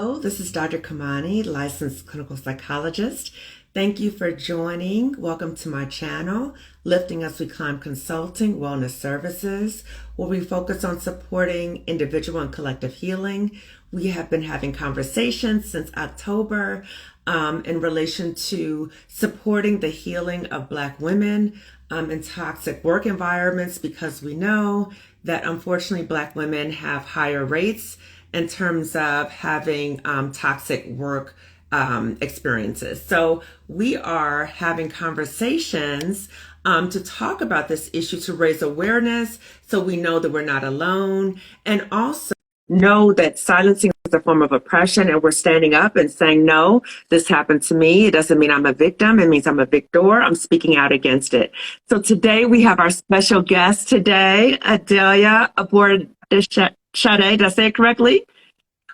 Hello, this is Dr. Kamani, licensed clinical psychologist. Thank you for joining. Welcome to my channel, Lifting As We Climb Consulting Wellness Services, where we focus on supporting individual and collective healing. We have been having conversations since October in relation to supporting the healing of Black women in toxic work environments, because we know that unfortunately Black women have higher rates in terms of having toxic work experiences. So we are having conversations to talk about this issue, to raise awareness so we know that we're not alone, and also know that silencing is a form of oppression, and we're standing up and saying, no, this happened to me. It doesn't mean I'm a victim. It means I'm a victor. I'm speaking out against it. So today we have our special guest today, Adalia Aborisade. Did I say it correctly?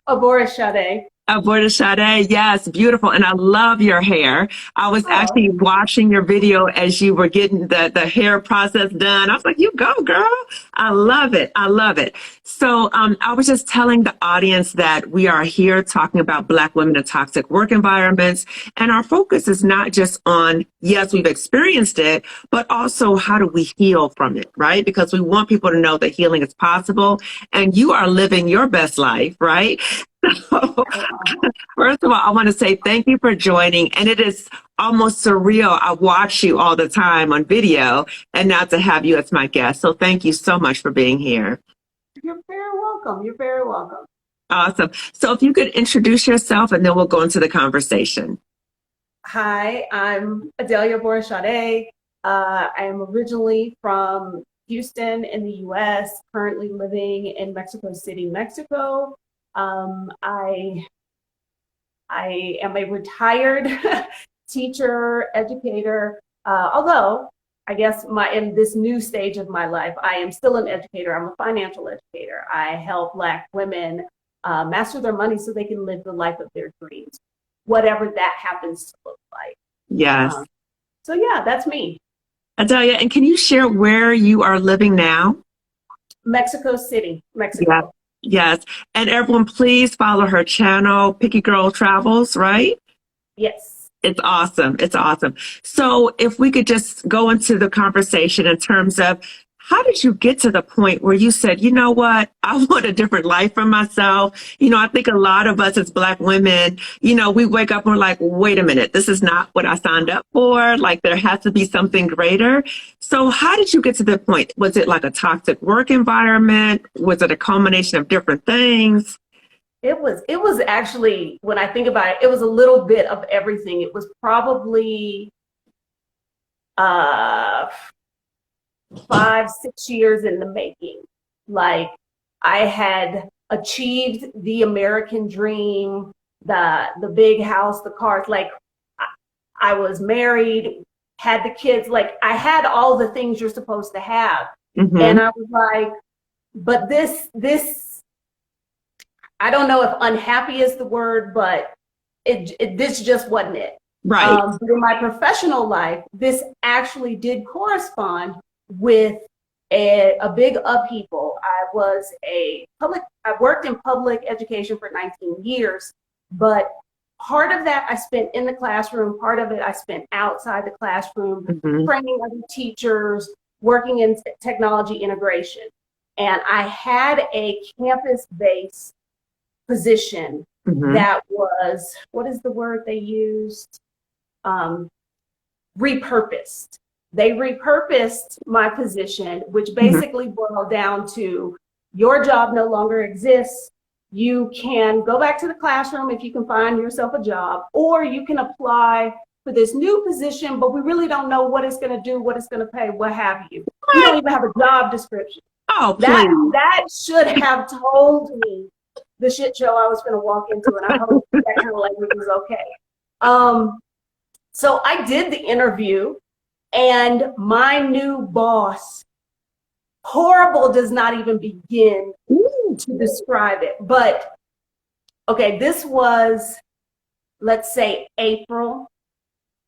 Aborisade. Aborisade, yes, beautiful. And I love your hair. I was actually watching your video as you were getting the hair process done. I was like, you go, girl. I love it. I love it. So I was just telling the audience that we are here talking about Black women in toxic work environments. And our focus is not just on, yes, we've experienced it, but also how do we heal from it, right? Because we want people to know that healing is possible and you are living your best life, right? So, first of all, I want to say thank you for joining. And it is almost surreal. I watch you all the time on video and now to have you as my guest. So thank you so much for being here. You're very welcome. You're very welcome. Awesome. So if you could introduce yourself and then we'll go into the conversation. Hi, I'm Adalia Aborisade. I am originally from Houston in the U.S., currently living in Mexico City, Mexico. I am a retired teacher, educator, although I guess in this new stage of my life, I am still an educator. I'm a financial educator. I help Black women master their money so they can live the life of their dreams, whatever that happens to look like. Yes. So yeah, that's me. Adalia, and can you share where you are living now? Mexico City, Mexico. Yeah. Yes. And everyone, please follow her channel, Picky Girl Travels, right? Yes. It's awesome. It's awesome. So if we could just go into the conversation in terms of how did you get to the point where you said, you know what, I want a different life for myself. You know, I think a lot of us as Black women, you know, we wake up and we're like, wait a minute, this is not what I signed up for. Like there has to be something greater. So how did you get to the point? Was it like a toxic work environment? Was it a culmination of different things? It was actually, when I think about it, it was a little bit of everything. It was probably 5-6 years in the making. Like I had achieved the American dream, the big house, the cars. Like I was married, had the kids. Like I had all the things you're supposed to have. Mm-hmm. And I was like, but this, I don't know if unhappy is the word, but this just wasn't it. Right. But in my professional life, this actually did correspond with a big upheaval. I worked in public education for 19 years, but part of that I spent in the classroom, part of it I spent outside the classroom, training other teachers, working in technology integration. And I had a campus-based position that was, what is the word they used? Repurposed. They repurposed my position, which basically boiled down to your job no longer exists. You can go back to the classroom if you can find yourself a job, or you can apply for this new position, but we really don't know what it's going to do, what it's going to pay, what have you. We don't even have a job description. Oh, that should have told me the shit show I was going to walk into, and I hope that kind of language was okay. So I did the interview, and my new boss, horrible does not even begin to describe it. But okay, this was, let's say, April,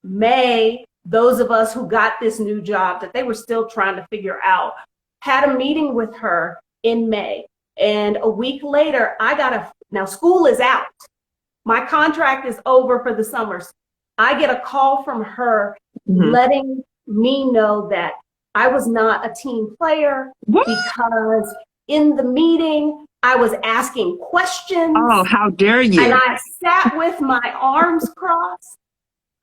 May. Those of us who got this new job that they were still trying to figure out had a meeting with her in May. And a week later, now school is out. my contract is over for the summer. I get a call from her letting me know that I was not a team player because in the meeting, I was asking questions. Oh, how dare you? And I sat with my arms crossed.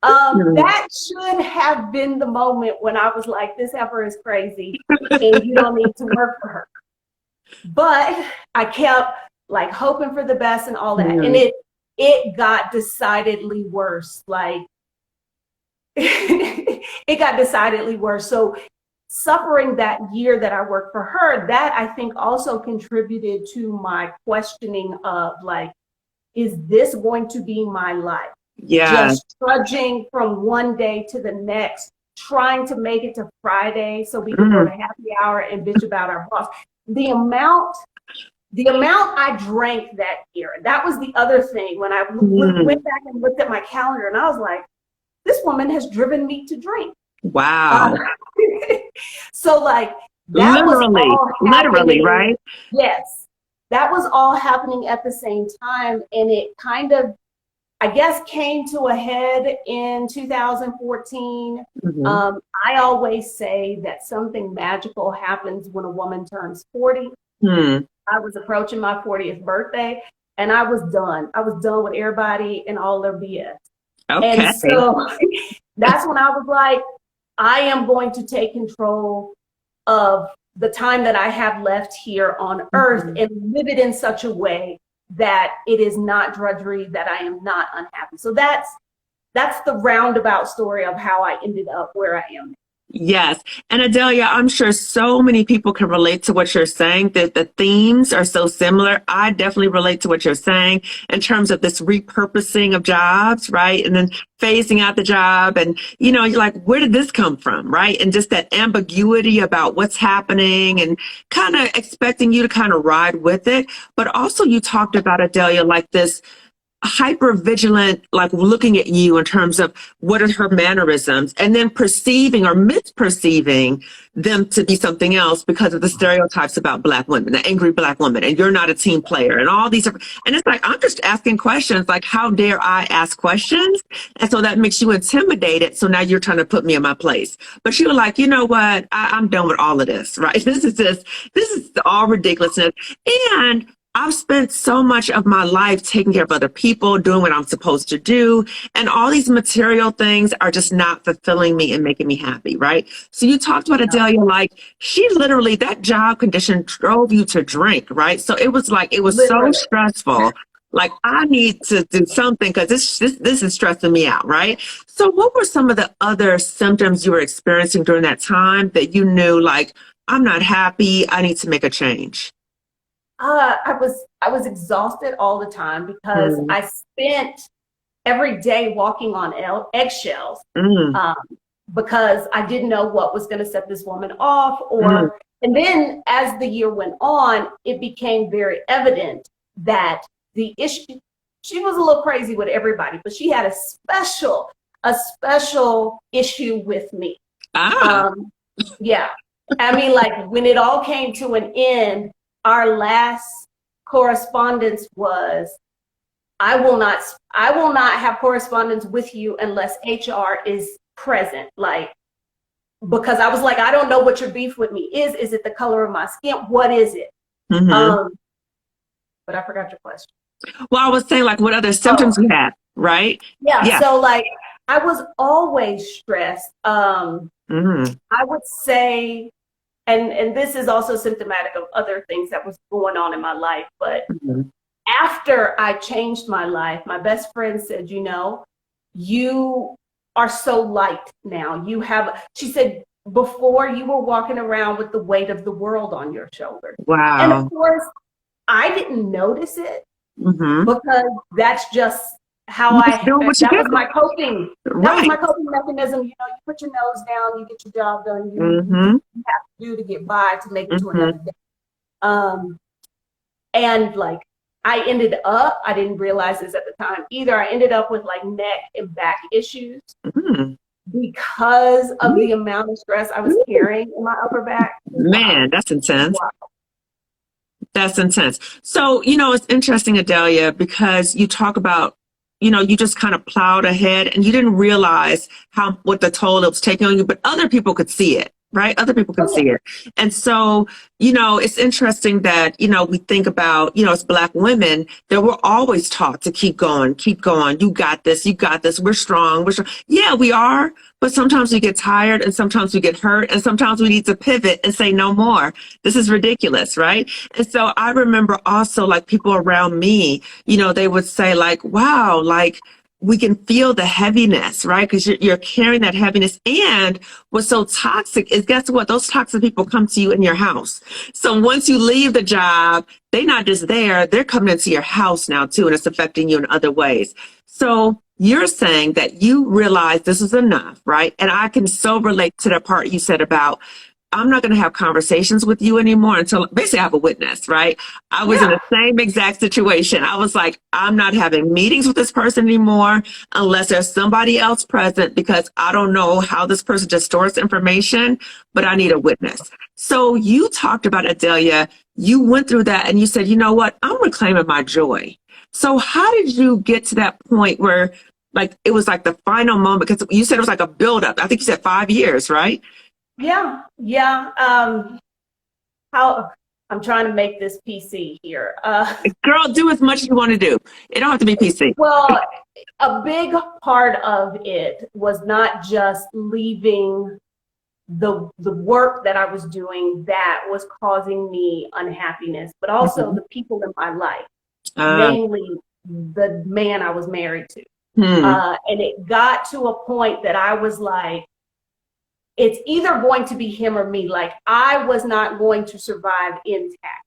That should have been the moment when I was like, this heifer is crazy and you don't need to work for her. But I kept like hoping for the best and all that. And it got decidedly worse. Like it got decidedly worse. So suffering that year that I worked for her, that I think also contributed to my questioning of like, is this going to be my life? Yeah. Just trudging from one day to the next, trying to make it to Friday so we can go to happy hour and bitch about our boss. The amount I drank that year, that was the other thing when I went back and looked at my calendar and I was like, this woman has driven me to drink. Wow. So like that literally, right? Yes. That was all happening at the same time. And it kind of, I guess, came to a head in 2014. I always say that something magical happens when a woman turns 40. I was approaching my 40th birthday and I was done. I was done with everybody and all their BS. Okay. And so that's when I was like, I am going to take control of the time that I have left here on earth and live it in such a way that it is not drudgery, that I am not unhappy. So that's the roundabout story of how I ended up where I am. Yes. And Adalia, I'm sure so many people can relate to what you're saying, that the themes are so similar. I definitely relate to what you're saying in terms of this repurposing of jobs, right? And then phasing out the job. And, you know, you're like, where did this come from, right? And just that ambiguity about what's happening and kind of expecting you to kind of ride with it. But also you talked about, Adalia, like this hyper vigilant, like looking at you in terms of what are her mannerisms and then perceiving or misperceiving them to be something else because of the stereotypes about Black women, the angry Black woman, and you're not a team player and all these. And it's like, I'm just asking questions, like, how dare I ask questions? And so that makes you intimidated. So now you're trying to put me in my place. But you were like, you know what? I'm done with all of this, right? This is all ridiculousness. And I've spent so much of my life taking care of other people, doing what I'm supposed to do. And all these material things are just not fulfilling me and making me happy, right? So you talked about Adalia, like she literally, that job condition drove you to drink, right? So it was like, it was so stressful. Like I need to do something because this is stressing me out, right? So what were some of the other symptoms you were experiencing during that time that you knew like, I'm not happy, I need to make a change? I was exhausted all the time because I spent every day walking on eggshells because I didn't know what was going to set this woman off. And then as the year went on, it became very evident that the issue, she was a little crazy with everybody, but she had a special issue with me. Yeah. I mean, like when it all came to an end, our last correspondence was, I will not have correspondence with you unless HR is present. Like, because I was like, I don't know what your beef with me is. Is it the color of my skin? What is it? But I forgot your question. Well, I was saying like what other symptoms you had, right? Yeah. So like I was always stressed. I would say, and this is also symptomatic of other things that was going on in my life. But after I changed my life, my best friend said, you know, you are so light now. She said, before you were walking around with the weight of the world on your shoulders. Wow. And of course, I didn't notice it because that's just how that was my coping. That was my coping mechanism. You know, you put your nose down, you get your job done, you have to do to get by to make it to another day. And like I didn't realize this at the time either. I ended up with like neck and back issues because of the amount of stress I was carrying in my upper back. Man, that's intense. Wow. That's intense. So, you know, it's interesting, Adalia, because you talk about you just kind of plowed ahead and you didn't realize what the toll it was taking on you, but other people could see it. Right? Other people can Oh, yeah. see it. And so, it's interesting that, we think about, as Black women, that we're always taught to keep going, keep going. You got this, we're strong, we're strong. Yeah, we are. But sometimes we get tired and sometimes we get hurt and sometimes we need to pivot and say no more. This is ridiculous, right? And so I remember also like people around me, they would say like, wow, like, we can feel the heaviness, right? Because you're carrying that heaviness. And what's so toxic is, guess what? Those toxic people come to you in your house. So once you leave the job, they're not just there, they're coming into your house now too, and it's affecting you in other ways. So you're saying that you realize this is enough, right? And I can so relate to the part you said about, I'm not going to have conversations with you anymore until basically I have a witness, right? I was in the same exact situation. I was like, I'm not having meetings with this person anymore unless there's somebody else present, because I don't know how this person just stores information, but I need a witness. So you talked about, Adalia, you went through that and you said, you know what? I'm reclaiming my joy. So how did you get to that point where like it was like the final moment? Because you said it was like a buildup. I think you said 5 years, right? Yeah. How I'm trying to make this PC here. Girl, do as much as you want to do. It don't have to be PC. Well, a big part of it was not just leaving the work that I was doing that was causing me unhappiness, but also the people in my life, namely the man I was married to. And it got to a point that I was like, it's either going to be him or me. Like I was not going to survive intact.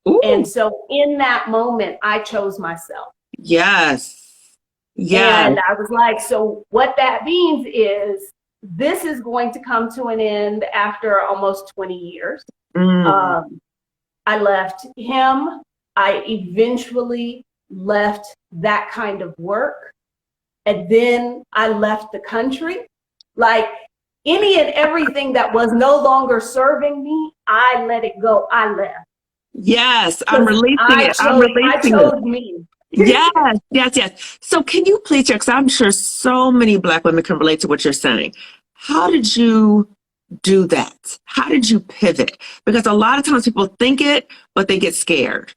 Ooh. And so in that moment, I chose myself. Yes. Yeah. And I was like, so what that means is this is going to come to an end after almost 20 years. I left him. I eventually left that kind of work. And then I left the country. Like, any and everything that was no longer serving me, I let it go. I left. Yes, I'm releasing it. I'm releasing it. Me. Yes. So can you please share, because I'm sure so many Black women can relate to what you're saying. How did you do that? How did you pivot? Because a lot of times people think it, but they get scared.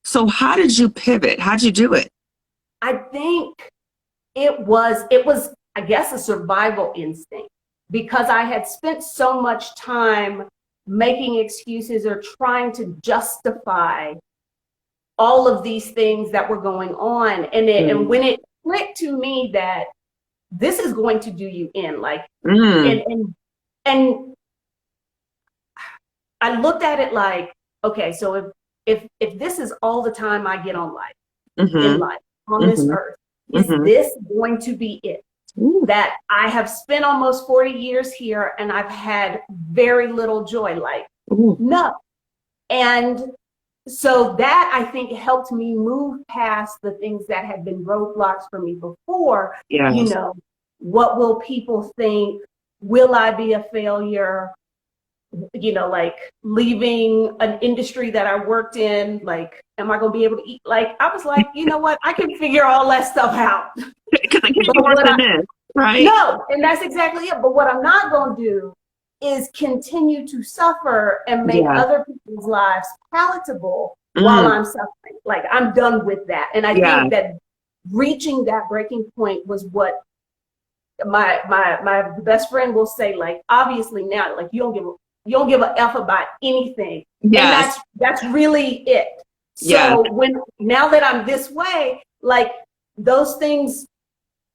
So how did you pivot? How did you do it? I think it was, I guess, a survival instinct. Because I had spent so much time making excuses or trying to justify all of these things that were going on. And when it clicked to me that this is going to do you in, like, and I looked at it like, okay, so if this is all the time I get on life, in life, on this earth, is this going to be it? Ooh. That I have spent almost 40 years here and I've had very little joy, like no. And so that I think helped me move past the things that had been roadblocks for me before. Yes. What will people think? Will I be a failure? Like leaving an industry that I worked in, like, am I going to be able to eat? Like, I was like, you know what? I can figure all that stuff out. Because I can't do worse than this, right? No, and that's exactly it. But what I'm not going to do is continue to suffer and make other people's lives palatable while I'm suffering. Like, I'm done with that. And I think that reaching that breaking point was what my best friend will say, like, obviously now, like, you don't give a F about anything. Yes. And that's really it. So now that I'm this way, like, those things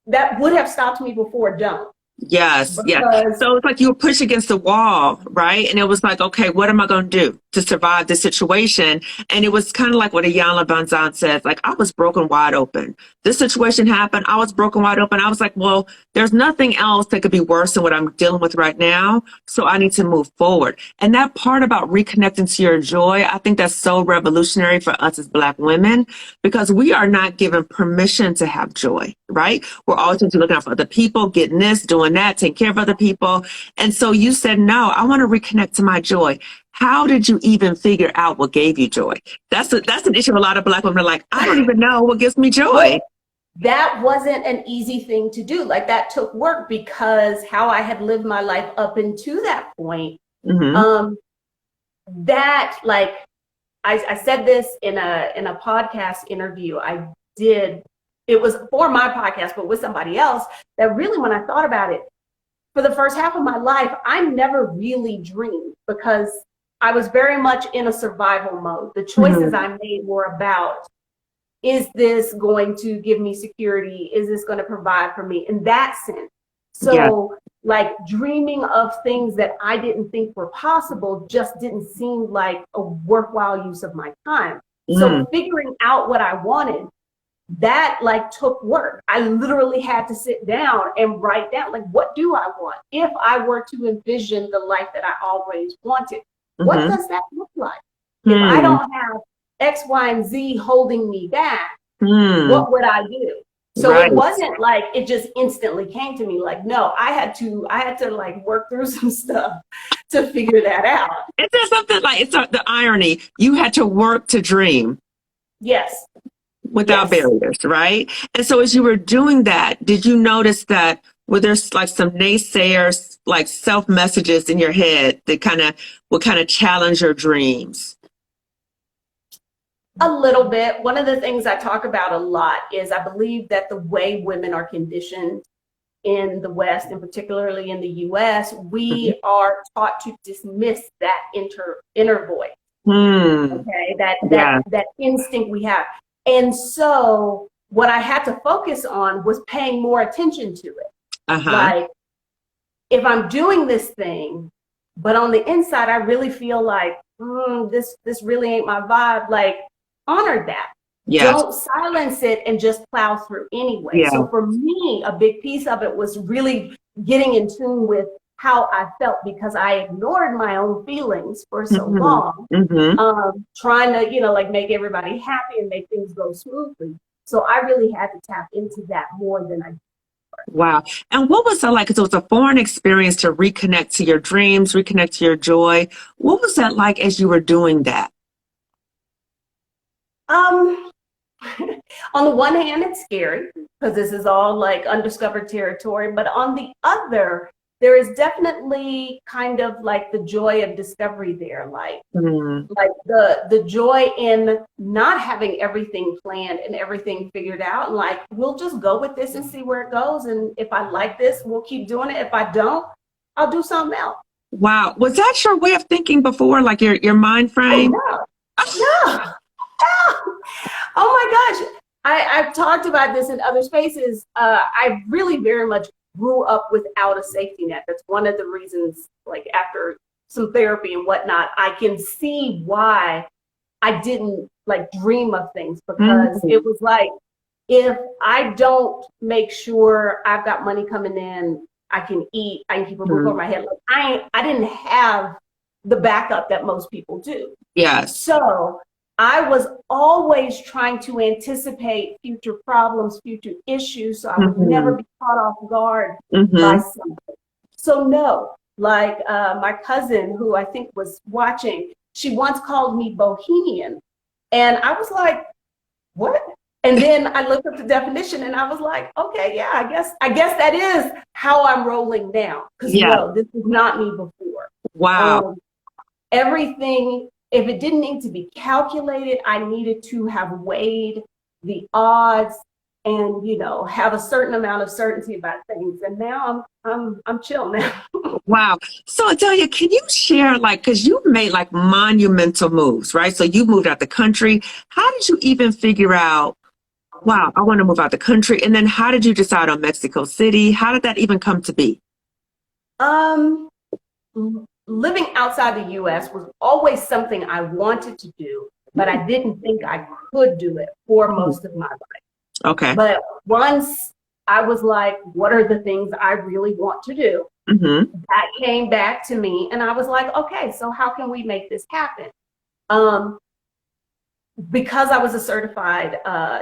that would have stopped me before don't. Yes. So it's like you were pushed against the wall, right? And it was like, okay, what am I going to do to survive this situation? And it was kind of like what Iyanla Vanzant says, like, I was broken wide open. This situation happened. I was broken wide open. I was like, well, there's nothing else that could be worse than what I'm dealing with right now. So I need to move forward. And that part about reconnecting to your joy, I think that's so revolutionary for us as Black women, because we are not given permission to have joy, right? We're always looking out for other people, getting this, doing that, taking care of other people. And so you said, no, I want to reconnect to my joy. How did you even figure out what gave you joy? That's an issue. A lot of Black women are like, I don't even know what gives me joy. that wasn't an easy thing to do. Like that took work because how I had lived my life up into that point. That like I said this in a podcast interview I did. It was for my podcast, but with somebody else, that really, when I thought about it, for the first half of my life, I never really dreamed because I was very much in a survival mode. The choices I made were about, is this going to give me security? Is this going to provide for me in that sense? So like dreaming of things that I didn't think were possible just didn't seem like a worthwhile use of my time. So figuring out what I wanted, that like took work. I literally had to sit down and write down, like, what do I want? If I were to envision the life that I always wanted, what does that look like? If I don't have X, Y, and Z holding me back, what would I do? So it wasn't like it just instantly came to me. Like, no, I had to like work through some stuff to figure that out. Is there something like, it's the irony, you had to work to dream? Yes. Without barriers, right? And so as you were doing that, did you notice that were there like some naysayers, like self messages in your head that would challenge your dreams? A little bit. One of the things I talk about a lot is I believe that the way women are conditioned in the West, and particularly in the US, we are taught to dismiss that inner voice. Okay, that instinct we have. And so what I had to focus on was paying more attention to it. Like, if I'm doing this thing, but on the inside, I really feel like, this really ain't my vibe, like, honor that. Don't silence it and just plow through anyway. So for me, a big piece of it was really getting in tune with how I felt, because I ignored my own feelings for so long, trying to, like make everybody happy and make things go smoothly. So I really had to tap into that more than I did. Wow. And what was that like? Because it was a foreign experience to reconnect to your dreams, reconnect to your joy. What was that like as you were doing that? On the one hand, it's scary because this is all like undiscovered territory. But on the other, there is definitely kind of like the joy of discovery there, like the joy in not having everything planned and everything figured out. And like, we'll just go with this and see where it goes. And if I like this, we'll keep doing it. If I don't, I'll do something else. Wow. Was that your way of thinking before, like your mind frame? No. Oh my gosh. I've talked about this in other spaces. I really very much grew up without a safety net. That's one of the reasons, like after some therapy and whatnot, I can see why I didn't like dream of things, because it was like, if I don't make sure I've got money coming in, I can eat, I can keep a roof over my head. Like I didn't have the backup that most people do. Yes. So I was always trying to anticipate future problems, future issues, so I would never be caught off guard by something. So no, like my cousin, who I think was watching, she once called me bohemian. And I was like, what? And then I looked up the definition and I was like, okay, yeah, I guess that is how I'm rolling now. Because no, this is not me before. Wow. Everything, if it didn't need to be calculated, I needed to have weighed the odds and, have a certain amount of certainty about things. And now I'm chill now. Wow. So Adalia, can you share, like, because you made like monumental moves, right? So you moved out the country. How did you even figure out, wow, I want to move out the country? And then how did you decide on Mexico City? How did that even come to be? Living outside the US was always something I wanted to do, but I didn't think I could do it for most of my life. Okay. But once I was like, what are the things I really want to do? That came back to me and I was like, okay, so how can we make this happen? Because I was a certified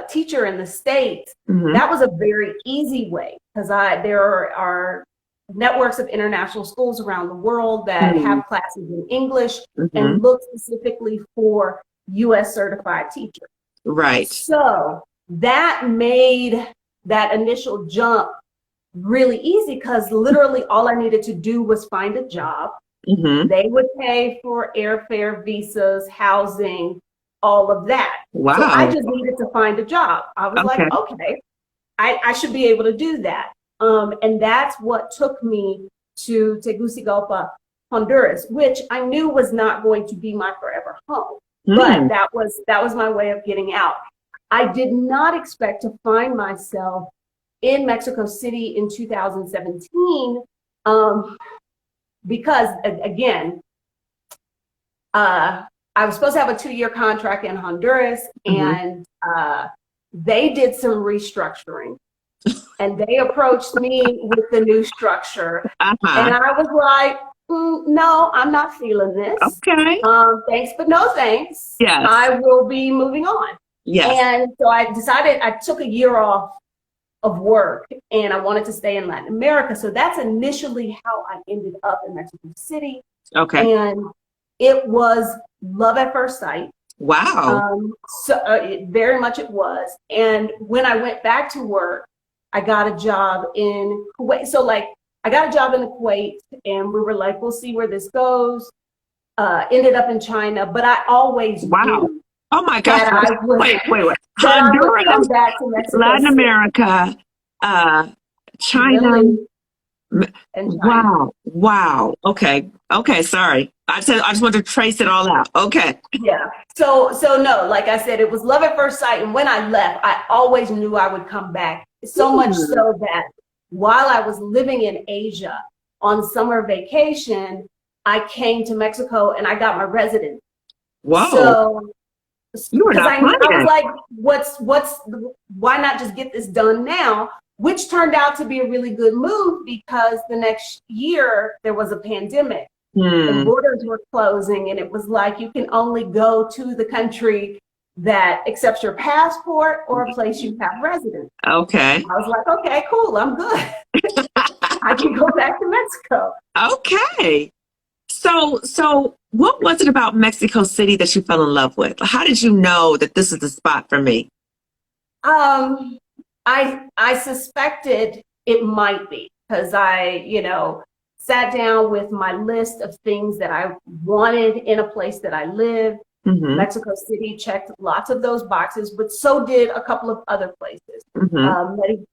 teacher in the States, that was a very easy way, because there are networks of international schools around the world that have classes in English and look specifically for US certified teachers. Right. So that made that initial jump really easy because literally all I needed to do was find a job. Mm-hmm. They would pay for airfare, visas, housing, all of that. Wow. So I just needed to find a job. I was like, okay, I should be able to do that. And that's what took me to Tegucigalpa, Honduras, which I knew was not going to be my forever home. But that was my way of getting out. I did not expect to find myself in Mexico City in 2017 because, again, I was supposed to have a 2-year contract in Honduras, and they did some restructuring. And they approached me with the new structure. And I was like, no, I'm not feeling this. Okay. Thanks, but no thanks. Yes. I will be moving on. Yes. And so I decided I took a year off of work and I wanted to stay in Latin America. So that's initially how I ended up in Mexico City. Okay. And it was love at first sight. Wow. Very much it was. And when I went back to work, I got a job in Kuwait. So like I got a job in the Kuwait and we were like, we'll see where this goes. Ended up in China, but I always knew. Oh my gosh. Wait. Honduras, Latin America, China. Really? And China. Wow. Okay. Sorry. I just want to trace it all out. Okay. Yeah. So no, like I said, it was love at first sight. And when I left, I always knew I would come back. So much so that while I was living in Asia on summer vacation, I came to Mexico and I got my residence. Wow. So you were not I was like, why not just get this done now? Which turned out to be a really good move because the next year there was a pandemic. The borders were closing and it was like you can only go to the country that accepts your passport or a place you have residence. Okay. I was like, okay, cool, I'm good. I can go back to Mexico. Okay. So what was it about Mexico City that you fell in love with? How did you know that this is the spot for me? I suspected it might be because I, sat down with my list of things that I wanted in a place that I live. Mexico City checked lots of those boxes, but so did a couple of other places.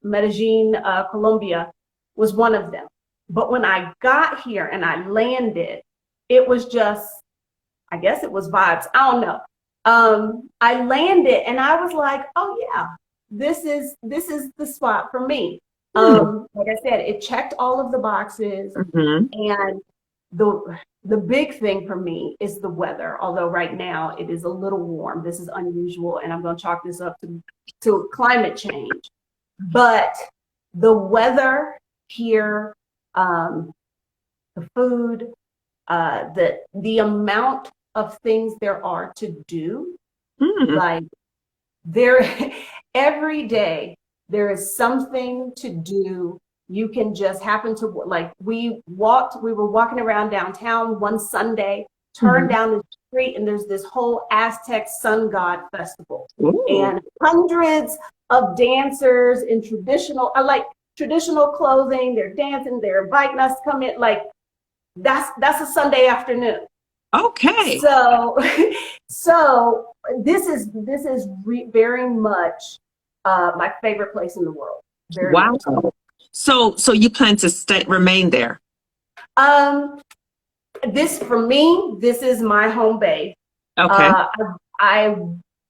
Medellin, Colombia was one of them. But when I got here and I landed, it was just, I guess it was vibes. I don't know. I landed and I was like, oh yeah, this is the spot for me. Like I said, it checked all of the boxes, and the big thing for me is the weather. Although right now it is a little warm. This is unusual, and I'm going to chalk this up to climate change. But the weather here, the food, the amount of things there are to do, like every day. There is something to do. You can just happen to, like, we were walking around downtown one Sunday, turned down the street, and there's this whole Aztec sun god festival. And hundreds of dancers in traditional clothing. They're dancing, they're inviting us to come in. Like, that's a Sunday afternoon. Okay. So this is very much my favorite place in the world. Wow. So you plan to remain there? This is my home base. Okay. I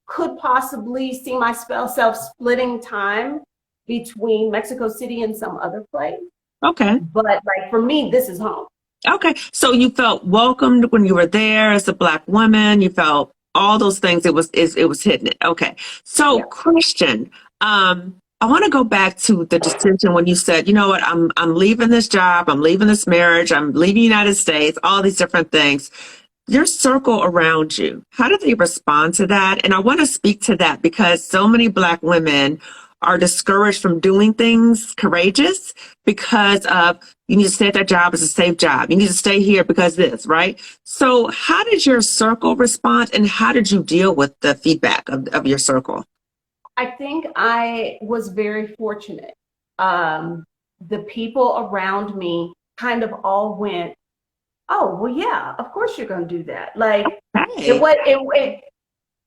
could possibly see myself splitting time between Mexico City and some other place. Okay. But like for me, this is home. Okay. So you felt welcomed when you were there as a Black woman. You felt all those things. It was hitting it. Okay. So yeah. Question, I want to go back to the decision when you said, you know what, I'm leaving this job, I'm leaving this marriage, I'm leaving the United States, all these different things. Your circle around you, how do they respond to that? And I want to speak to that because so many Black women are discouraged from doing things courageous because of, you need to stay at that job, it's a safe job. You need to stay here because this, right? So how did your circle respond and how did you deal with the feedback of your circle? I think I was very fortunate. The people around me kind of all went, "Oh, well, yeah, of course you're going to do that." Like it Hey. was,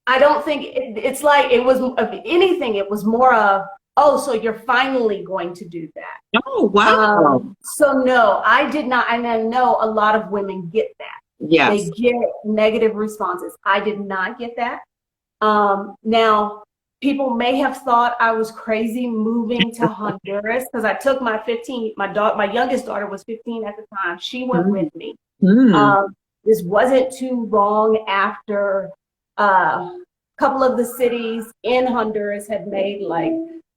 I don't think it's like it was, if anything, it was more of, "Oh, so you're finally going to do that." Oh, wow. So no, I did not. And I know a lot of women get that. They Yes. get negative responses. I did not get that. Now, people may have thought I was crazy moving to Honduras because I took my youngest daughter was 15 at the time. She went with me. Mm. This wasn't too long after a couple of the cities in Honduras had made like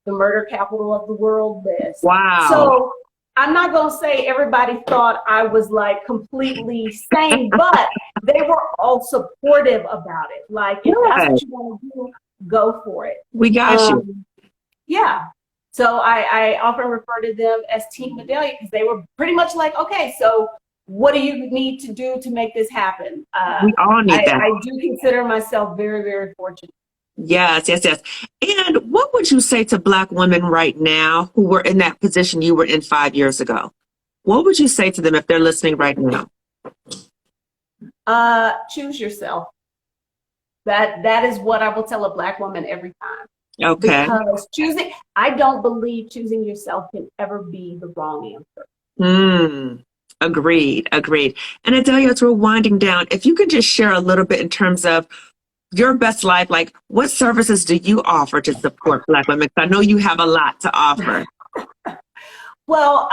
the murder capital of the world list. Wow. So I'm not going to say everybody thought I was like completely sane, but they were all supportive about it. Like, if that's Good. what you want to do, go for it. We got you. Yeah. So I often refer to them as Team Adalia because they were pretty much like, okay, so what do you need to do to make this happen? We all need that. I do consider myself very, very fortunate. Yes, yes, yes. And what would you say to Black women right now who were in that position you were in 5 years ago? What would you say to them if they're listening right now? Choose yourself. That is what I will tell a Black woman every time. Okay. Because I don't believe choosing yourself can ever be the wrong answer. Agreed, agreed. And Adalia, as we're winding down, if you could just share a little bit in terms of your best life, like what services do you offer to support Black women? I know you have a lot to offer. Well,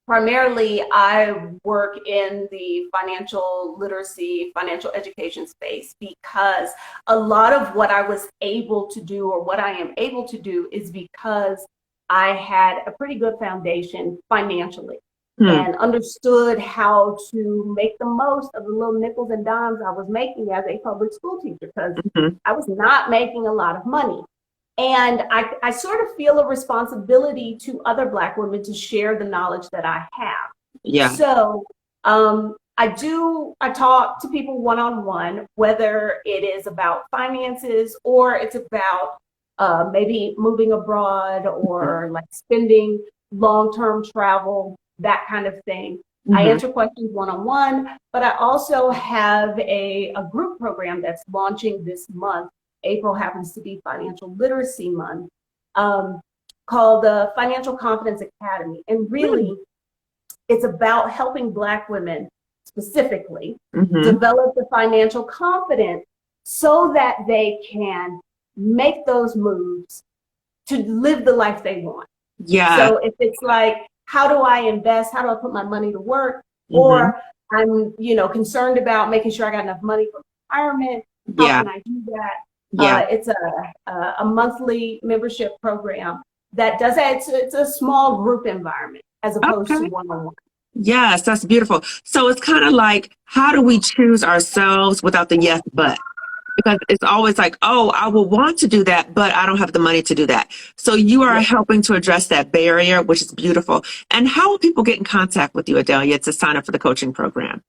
primarily I work in the financial literacy, financial education space because a lot of what I was able to do, or what I am able to do, is because I had a pretty good foundation financially. And understood how to make the most of the little nickels and dimes I was making as a public school teacher, because I was not making a lot of money. And I sort of feel a responsibility to other Black women to share the knowledge that I have. Yeah. So I talk to people one-on-one, whether it is about finances or it's about maybe moving abroad or like spending long-term travel, that kind of thing. I answer questions one-on-one, but I also have a group program that's launching this month. April happens to be Financial Literacy Month, called the Financial Confidence Academy. And really, it's about helping Black women specifically develop the financial confidence so that they can make those moves to live the life they want. Yeah. So if it's like, how do I invest? How do I put my money to work? Or I'm, concerned about making sure I got enough money for retirement. How can I do that? Yeah. It's a monthly membership program that does that. It's a small group environment as opposed to one-on-one. Yes, that's beautiful. So it's kind of like, how do we choose ourselves without the yes, but? Because it's always like, oh, I will want to do that, but I don't have the money to do that. So you are helping to address that barrier, which is beautiful. And how will people get in contact with you, Adalia, to sign up for the coaching program?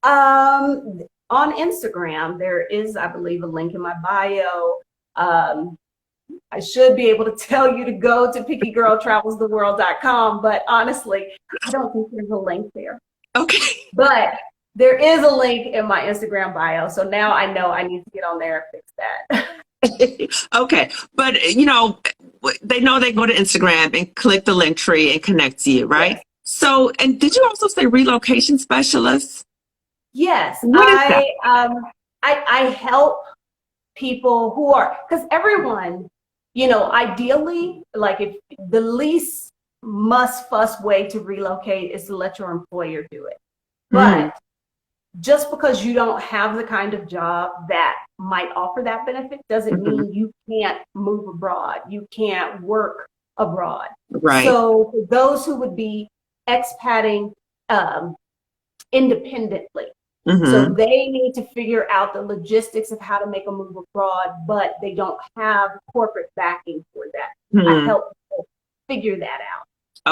On Instagram, there is, I believe, a link in my bio. I should be able to tell you to go to pickygirltravelstheworld.com, but honestly, I don't think there's a link there. Okay. But there is a link in my Instagram bio. So now I know I need to get on there and fix that. Okay. But, they know they go to Instagram and click the link tree and connect to you, right? Yes. So, and did you also say relocation specialist? Yes. What is that? I help people who are, because everyone, ideally, like, if the least must-fuss way to relocate is to let your employer do it. But just because you don't have the kind of job that might offer that benefit doesn't mean you can't move abroad. You can't work abroad. Right. So for those who would be expatting independently, so they need to figure out the logistics of how to make a move abroad, but they don't have corporate backing for that. I help people figure that out.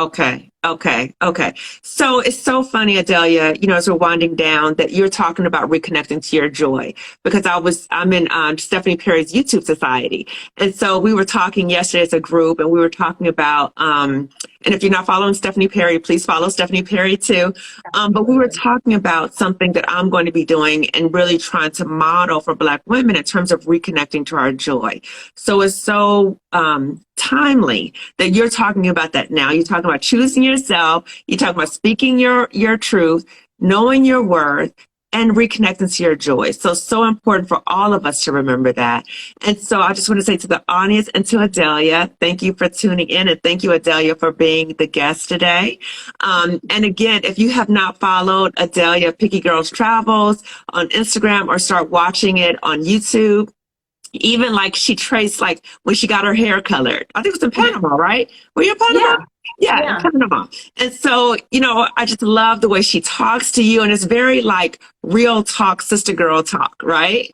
Okay. Okay, okay. So it's so funny, Adalia, as we're winding down, that you're talking about reconnecting to your joy, because I'm in Stephanie Perry's YouTube Society. And so we were talking yesterday as a group, and we were talking about, and if you're not following Stephanie Perry, please follow Stephanie Perry too. But we were talking about something that I'm going to be doing and really trying to model for Black women in terms of reconnecting to our joy. So it's so timely that you're talking about that now. You're talking about choosing yourself. You're talking about speaking your truth, knowing your worth, and reconnecting to your joy. So important for all of us to remember that. And so I just want to say to the audience and to Adalia, thank you for tuning in, and thank you, Adalia, for being the guest today. And again, if you have not followed Adalia Picky Girls Travels on Instagram, or start watching it on YouTube, even like she traced like when she got her hair colored. I think it was in Panama, right? Were you in Panama? Yeah, in Panama. And so, I just love the way she talks to you, and it's very like real talk, sister girl talk, right?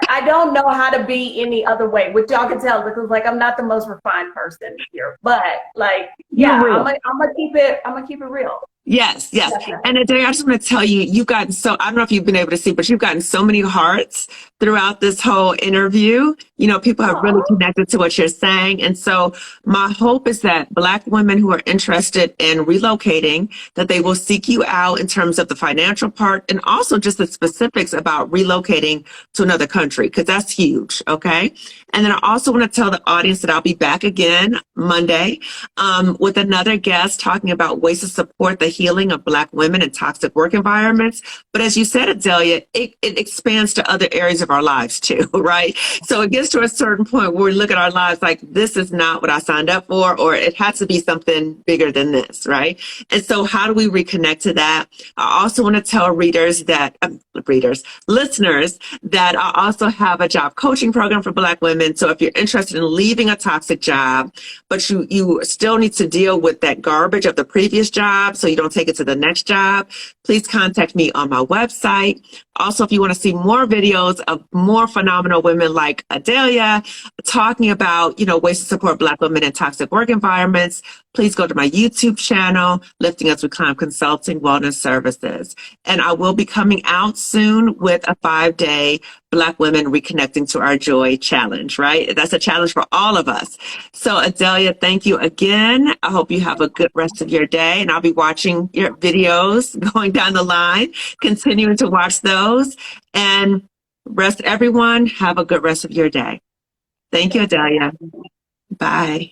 I don't know how to be any other way, which y'all can tell, because like I'm not the most refined person here, but like, yeah, I'm gonna keep it real. Yes, yes. And Adalia, I just want to tell you, I don't know if you've been able to see, but you've gotten so many hearts throughout this whole interview. People have really connected to what you're saying. And so my hope is that Black women who are interested in relocating, that they will seek you out in terms of the financial part, and also just the specifics about relocating to another country, because that's huge. Okay. And then I also want to tell the audience that I'll be back again Monday with another guest talking about ways to support the healing of Black women in toxic work environments. But as you said, Adalia, it expands to other areas of our lives too, right? So it gets to a certain point where we look at our lives like, this is not what I signed up for, or it has to be something bigger than this, right? And so how do we reconnect to that? I also want to tell listeners, that I also have a job coaching program for Black women. So if you're interested in leaving a toxic job, but you still need to deal with that garbage of the previous job so you don't take it to the next job, please contact me on my website. Also, if you want to see more videos of more phenomenal women like Adalia talking about, ways to support Black women in toxic work environments, please go to my YouTube channel, Lifting Us We Climb Consulting Wellness Services. And I will be coming out soon with a 5-day Black Women Reconnecting to Our Joy challenge, right? That's a challenge for all of us. So Adalia, thank you again. I hope you have a good rest of your day, and I'll be watching your videos going down the line, continuing to watch those. And everyone, have a good rest of your day. Thank you, Adalia. Bye.